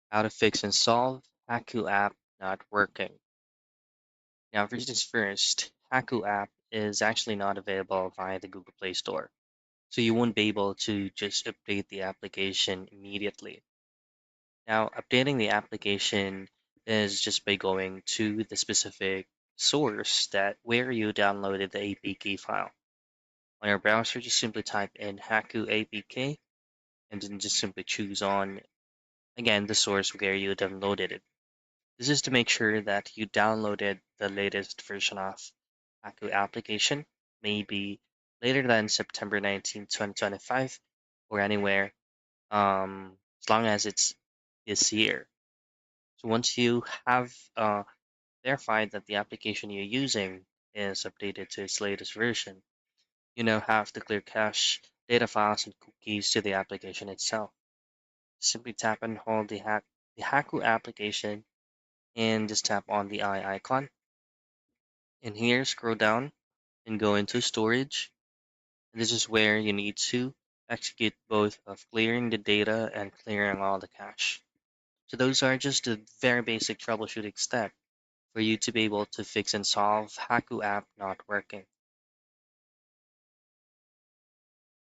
How to fix and solve Hacoo app not working. Now, first things first, Hacoo app is actually not available via the Google Play Store. So you won't be able to just update the application immediately. Now, updating the application is just by going to the specific source that where you downloaded the APK file. On your browser, just simply type in Hacoo APK and then just simply choose on again the source where you downloaded it. This is to make sure that you downloaded the latest version of Hacoo application, maybe later than September 19, 2025, or anywhere, as long as it's this year. So once you have verified that the application you're using is updated to its latest version, you now have to clear cache, data files, and cookies to the application itself. Simply tap and hold the Hacoo application and just tap on the eye icon. And here, scroll down and go into storage. And this is where you need to execute both of clearing the data and clearing all the cache. So those are just the very basic troubleshooting steps for you to be able to fix and solve Hacoo app not working.